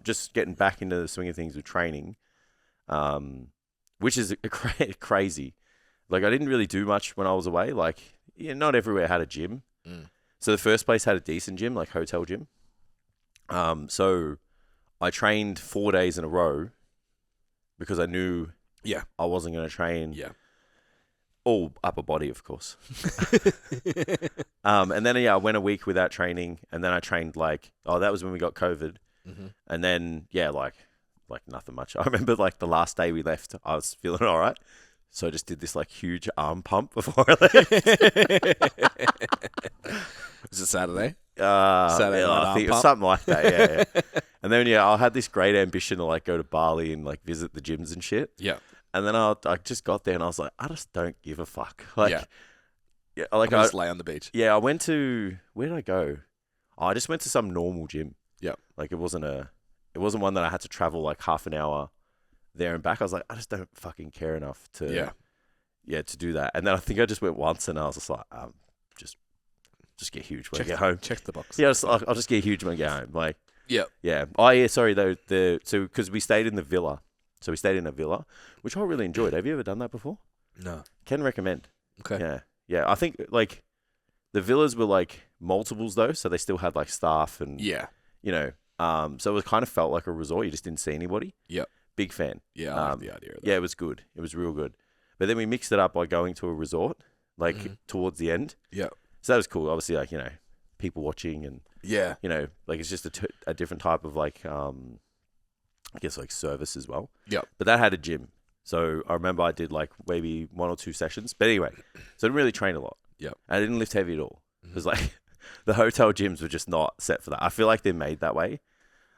just getting back into the swing of things with training, which is crazy. Like, I didn't really do much when I was away. Like, not everywhere had a gym. So the first place had a decent gym, like hotel gym. So I trained 4 days in a row because I knew I wasn't going to train all upper body, of course. And then, I went a week without training, and then I trained that was when we got COVID. And then, like nothing much. I remember the last day we left, I was feeling all right. So I just did this huge arm pump before I left. Was it Saturday? Saturday night I think it was something like that, yeah. And then, I had this great ambition to go to Bali and visit the gyms and shit. Yeah. And then I just got there and I was like, I just don't give a fuck. I just lay on the beach. Yeah, I went to, where did I go? I just went to some normal gym. Yeah. It wasn't one that I had to travel half an hour there and back. I was like, I just don't fucking care enough to to do that. And then I think I just went once and I was just like, just get huge when I get home. Check the box. Yeah, I'll just get huge when I get home. Yeah. Oh yeah, sorry though. Because we stayed in the villa. So we stayed in a villa, which I really enjoyed. Have you ever done that before? No. Can recommend. Okay. Yeah. I think the villas were multiples though, so they still had staff and so it kind of felt like a resort. You just didn't see anybody. Yep. Big fan. Yeah, I like the idea of that. Yeah, it was good. It was real good. But then we mixed it up by going to a resort, towards the end. Yeah. So that was cool. Obviously, people watching and it's just a different type of I guess service as well. Yeah. But that had a gym. So I remember I did maybe 1 or 2 sessions. But anyway, so I didn't really train a lot. Yeah. I didn't lift heavy at all. Because the hotel gyms were just not set for that. I feel like they're made that way.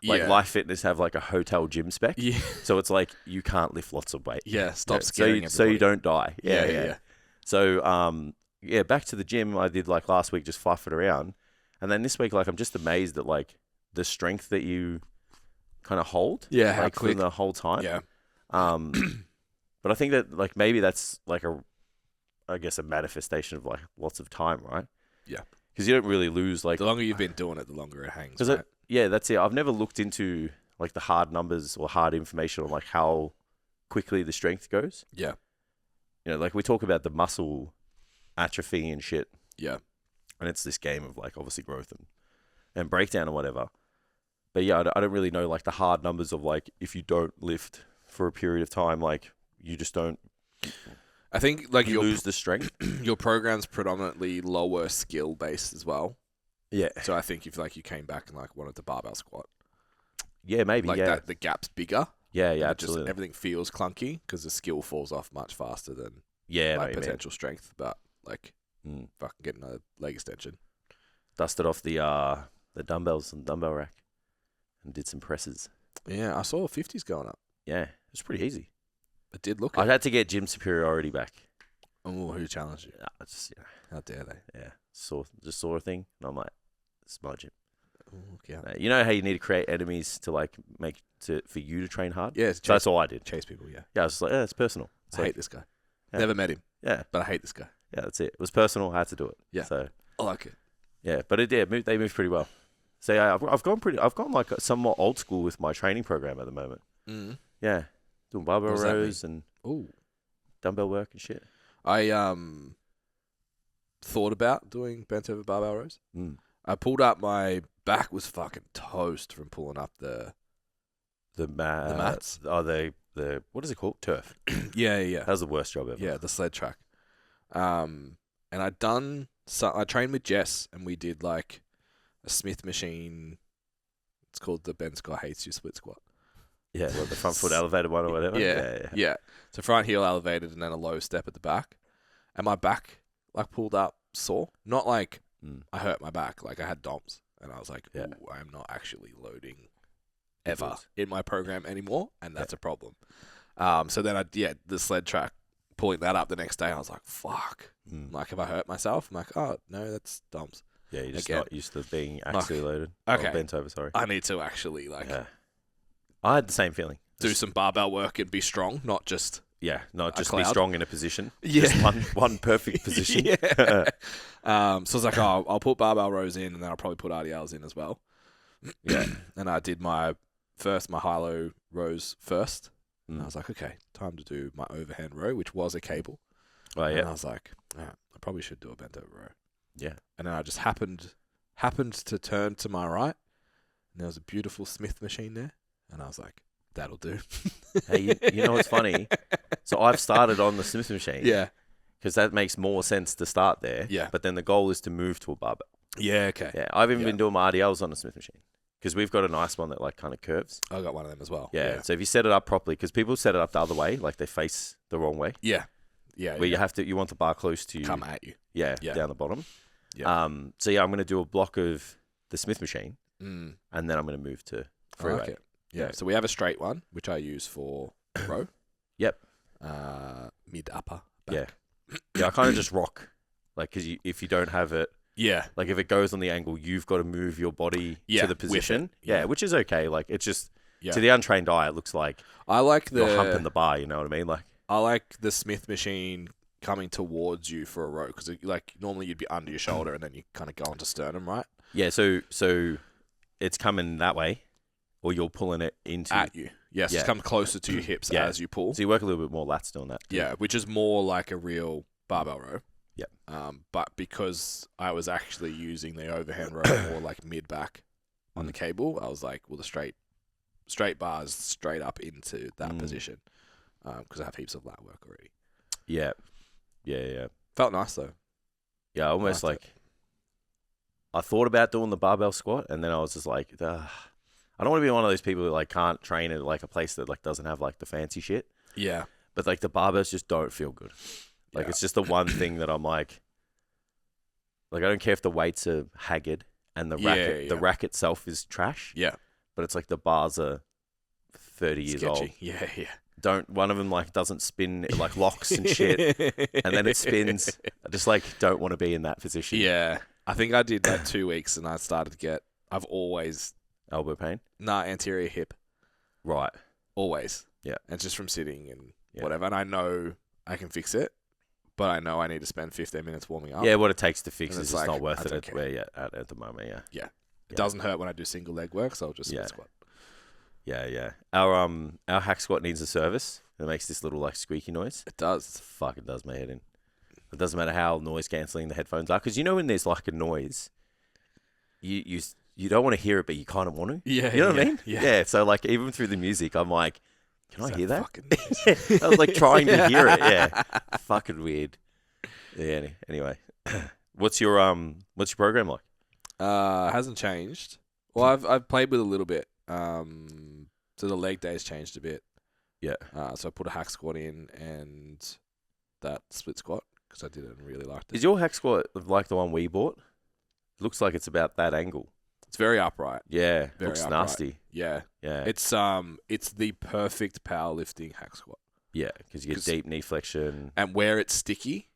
Life Fitness have a hotel gym spec. Yeah. So it's you can't lift lots of weight. Yeah. Stop scaring everybody. So you don't die. Yeah. So back to the gym. I did last week, just fluff it around. And then this week, I'm just amazed at the strength that you kind of hold. Yeah. How quick. For the whole time. Yeah. But I think that maybe that's I guess a manifestation of lots of time, right? Yeah. Because you don't really lose the longer you've been doing it, the longer it hangs. Right? Yeah, that's it. I've never looked into the hard numbers or hard information on how quickly the strength goes. Yeah. We talk about the muscle atrophy and shit. Yeah. And it's this game of obviously growth and breakdown or whatever. But yeah, I don't really know the hard numbers of if you don't lift for a period of time, you just don't. I think you lose the strength. Your program's predominantly lower skill based as well. Yeah. So I think if you came back and wanted to barbell squat. Yeah, maybe. That the gap's bigger. Yeah, absolutely. Just everything feels clunky because the skill falls off much faster than potential strength. But fucking get another leg extension. Dusted off the dumbbells and dumbbell rack and did some presses. Yeah, I saw 50s going up. Yeah, it was pretty easy. It did look. I had to get gym superiority back. Oh, who challenged you? Just, how dare they? Yeah, saw a thing, and I'm like, it's my gym. Okay. You know how you need to create enemies to for you to train hard? Yeah, so that's all I did. Chase people, yeah. Yeah, I was just it's personal. I hate this guy. Never met him. Yeah. But I hate this guy. Yeah, that's it. It was personal. I had to do it. Yeah. So I like it. Yeah, but they moved pretty well. So yeah, I've gone somewhat old school with my training program at the moment. Mm. Yeah. Doing barbell rows and dumbbell work and shit. I thought about doing bent over barbell rows. Mm. I pulled up, my back was fucking toast from pulling up the mats. Oh, the what is it called? Turf. Yeah. That was the worst job ever. Yeah, the sled track. And I trained with Jess and we did a Smith machine. It's called the Ben Scott Hates You split squat. Yeah, the front foot elevated one or whatever. Yeah. So front heel elevated and then a low step at the back. And my back pulled up sore. Not I hurt my back. I had DOMS. And I was like, ooh, I'm not actually loading ever in my program anymore. And that's a problem. So then the sled track, pulling that up the next day, I was like, fuck. Have I hurt myself? I'm like, oh, no, that's DOMS. Yeah, you're just not used to being axially loaded. Okay. Or bent over, sorry. I need to actually, I had the same feeling. Do some barbell work and be strong, not just... Yeah, not just be strong in a position. Yeah. Just one perfect position. Yeah. So I was like, I'll put barbell rows in and then I'll probably put RDLs in as well. Yeah. And I did my my high-low rows first. Mm. And I was like, okay, time to do my overhand row, which was a cable. Oh, yeah. And I was like, I probably should do a bent over row. Yeah. And then I just happened to turn to my right, and there was a beautiful Smith machine there. And I was like, that'll do. Hey, you know what's funny? So I've started on the Smith machine. Yeah. Because that makes more sense to start there. Yeah. But then the goal is to move to a barbell. Yeah, okay. Yeah. I've even been doing my RDLs on the Smith machine. Because we've got a nice one that like kind of curves. I got one of them as well. Yeah. So if you set it up properly, because people set it up the other way, like they face the wrong way. Yeah. Yeah. Where you want the bar close to you. Come at you. Yeah. Down the bottom. Yeah. So yeah, I'm going to do a block of the Smith machine. Mm. And then I'm going to move to I freeway. like it. Yeah. So we have a straight one, which I use for row. Yep. Mid upper. Back. Yeah. Yeah, I kind of just rock. Like, because if you don't have it, Yeah. like if it goes on the angle, you've got to move your body to the position. Yeah, which is okay. Like, it's just, to the untrained eye, it looks like I like you're humping the bar, you know what I mean? Like, I like the Smith machine coming towards you for a row, because like normally you'd be under your shoulder and then you kind of go onto sternum, right? yeah, so it's coming that way, or you're pulling it into... At you. Yes, it's come closer to your hips as you pull. So you work a little bit more lats doing that. Yeah, which is more like a real barbell row. Yep. But because I was actually using the overhand row more like mid-back on the cable, I was like, well, the straight bars straight up into that position, because I have heaps of lat work already. Yeah. Yeah. Felt nice, though. Yeah, almost like... I thought about doing the barbell squat, and then I was just like, I don't want to be one of those people that like can't train at like a place that like doesn't have like the fancy shit. Yeah. But like the barbells just don't feel good. Like it's just the one thing that I'm like I don't care if the weights are haggard and the rack itself is trash. Yeah. But it's like the bars are 30 years old. Yeah. One of them like doesn't spin, it like locks and shit, and then it spins. I just like don't want to be in that position. Yeah. I think I did that 2 weeks and I started to get, I've always... Elbow pain? Nah, anterior hip. Right. Always. Yeah. And it's just from sitting and whatever. And I know I can fix it, but I know I need to spend 15 minutes warming up. Yeah, what it takes to fix And is it's just like, not worth it okay. where you're at the moment, yeah. Yeah. It doesn't hurt when I do single leg work, so I'll just squat. Yeah. Our hack squat needs a service. It makes this little like squeaky noise. It does. Fuck, it does my head in. It doesn't matter how noise cancelling the headphones are, because you know when there's like a noise, you don't want to hear it, but you kind of want to. Yeah, you know what I mean? Yeah. So like even through the music, I'm like, can I hear that? Fucking I was like trying to hear it. Yeah, fucking weird. Yeah. Anyway, what's your program like? Hasn't changed. Well, I've played with a little bit. So the leg days changed a bit. Yeah. So I put a hack squat in and that split squat because I didn't really like it. Is your hack squat like the one we bought? Looks like it's about that angle. It's very upright. Yeah, Very looks upright. nasty. Yeah. Yeah. It's the perfect powerlifting hack squat. Yeah, because you get deep knee flexion. And where it's sticky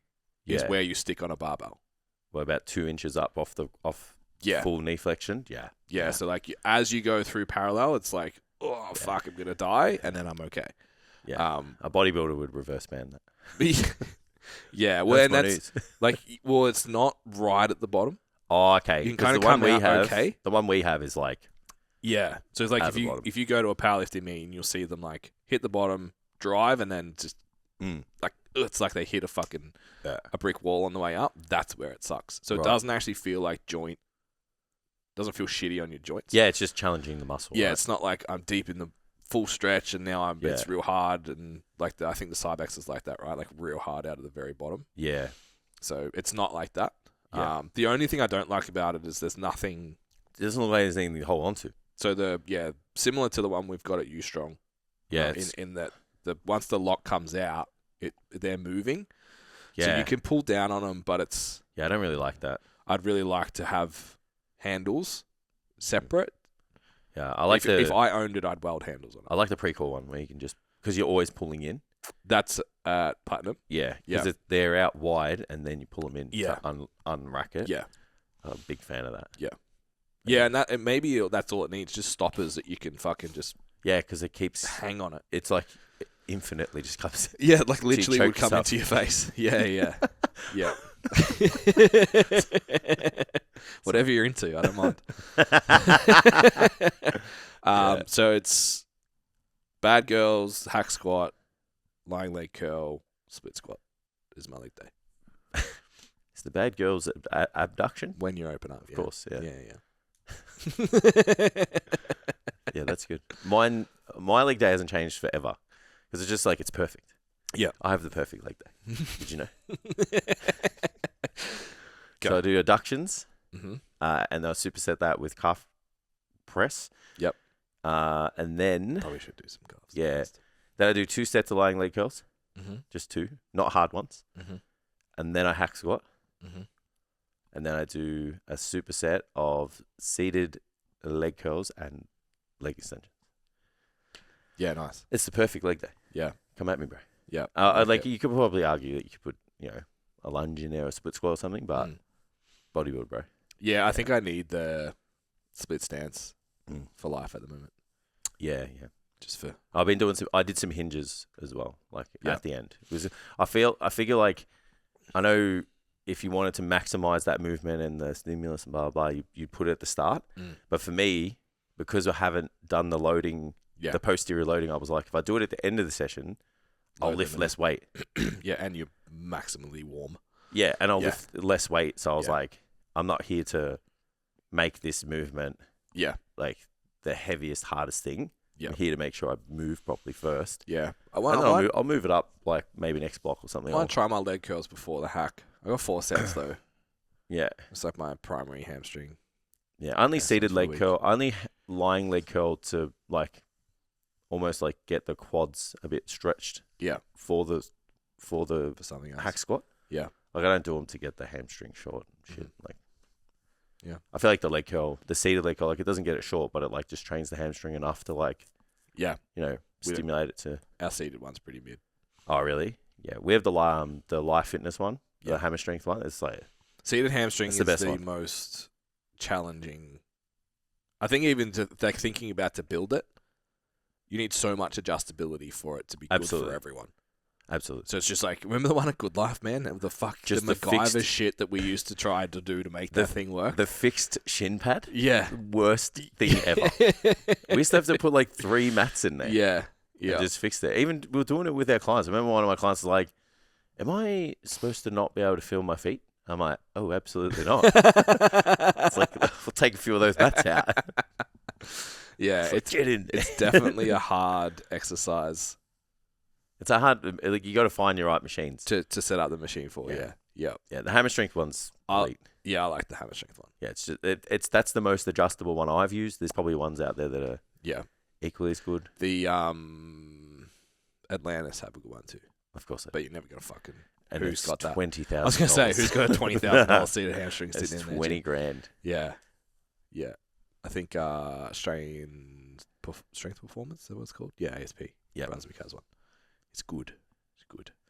is Yeah. where you stick on a barbell. Well, about 2 inches up off full knee flexion. Yeah. Yeah. So like as you go through parallel, it's like, oh fuck, I'm gonna die, and then I'm okay. Yeah. A bodybuilder would reverse band that. Yeah. Well, and that's that's like, well, it's not right at the bottom. Oh, okay. You can 'Cause kind of the one come we out have, okay. The one we have is like, Yeah. So it's like At the bottom. if you go to a powerlifting meet, you'll see them like hit the bottom, drive, and then just like it's like they hit a fucking a brick wall on the way up. That's where it sucks. So it doesn't actually feel like doesn't feel shitty on your joints. yeah, it's just challenging the muscle. Yeah, right? it's not like I'm deep in the full stretch and now it's real hard, and like I think the Cybex is like that, right? Like real hard out of the very bottom. Yeah. So it's not like that. Yeah. The only thing I don't like about it is there's nothing. It doesn't look like there's anything to hold on to. So similar to the one we've got at U Strong. Yeah. In that once the lock comes out, they're moving. Yeah. So you can pull down on them, but it's. Yeah, I don't really like that. I'd really like to have handles separate. Yeah, I like if I owned it, I'd weld handles on it. I like the pre-core one where you can just, because you're always pulling in. That's at Platinum. Yeah, because they're out wide and then you pull them in Yeah. to unrack it. Yeah. I'm a big fan of that. Yeah, and maybe that's all it needs, just stoppers that you can fucking just Yeah, because it keeps, hang on it. it's like infinitely just comes. Yeah, like literally choke would come yourself. into your face. Yeah. Whatever you're into, I don't mind. So it's bad girls, hack squat, lying leg curl, split squat is my leg day. It's the bad girls abduction. When you open up, Of course, yeah. Yeah. Yeah, that's good. My leg day hasn't changed forever because it's just like it's perfect. Yeah. I have the perfect leg day. Did you know? So I do adductions, Mm-hmm. and I'll superset that with calf press. Yep. And then Probably should do some calves. Yeah. Then I do 2 sets of lying leg curls, Mm-hmm. just 2, not hard ones. Mm-hmm. And then I hack squat, Mm-hmm. and then I do a superset of seated leg curls and leg extensions. Yeah, nice. It's the perfect leg day. Yeah. Come at me, bro. Yeah. You could probably argue that you could put, a lunge in there or a split squat or something, but bodybuild, bro. Yeah, I think I need the split stance for life at the moment. Yeah. Just for I've been doing I did some hinges as well, at the end. Because I figure like, I know if you wanted to maximize that movement and the stimulus and blah, blah, blah, you put it at the start. But for me, because I haven't done the loading, the posterior loading, I was like, if I do it at the end of the session, I'll lift less weight. Yeah, and you're maximally warm. Yeah, and I'll lift less weight. So I was like, I'm not here to make this movement like the heaviest, hardest thing. Yeah. I'm here to make sure I move properly first. Yeah. I'll move it up like maybe next block or something. I want to try my leg curls before the hack. I got 4 sets though. Yeah. It's like my primary hamstring. Yeah, only seated leg curl, only lying leg curl to like almost like get the quads a bit stretched. Yeah. For something else. hack squat. Yeah. Like I don't do them to get the hamstring short and shit. Like, yeah. I feel like the leg curl, the seated leg curl, like it doesn't get it short, but it like just trains the hamstring enough to like, stimulate it to. Our seated one's pretty mid. Oh really? Yeah, we have the Life Fitness one, the hammer strength one. It's like seated hamstring is the one. most challenging. I think even thinking about to build it, you need so much adjustability for it to be good for everyone. Absolutely. So it's just like, remember the one at Good Life, man? The MacGyver shit that we used to try to do to make that thing work. The fixed shin pad. Yeah. Worst thing ever. We used to have to put like 3 mats in there. Yeah. And just fixed it. Even we were doing it with our clients. I remember one of my clients was like, am I supposed to not be able to feel my feet? I'm like, oh, absolutely not. It's like, we'll take a few of those mats out. Yeah. It's definitely a hard exercise. It's a hard, like, you got to find your right machines to set up the machine for. Yeah. The hammer strength one's elite. Yeah, I like the hammer strength one. Yeah, it's that's the most adjustable one I've used. There's probably ones out there that are equally as good. The Atlantis have a good one too. Of course, but you're never gonna fucking. And who's got that? $20,000. I was gonna say who's got a $20,000 seated hamstring sitting in there? $20,000. Yeah. I think Australian Strength Performance. Is that what it's called? Yeah, ASP. Yeah, Brunswick has one. It's good.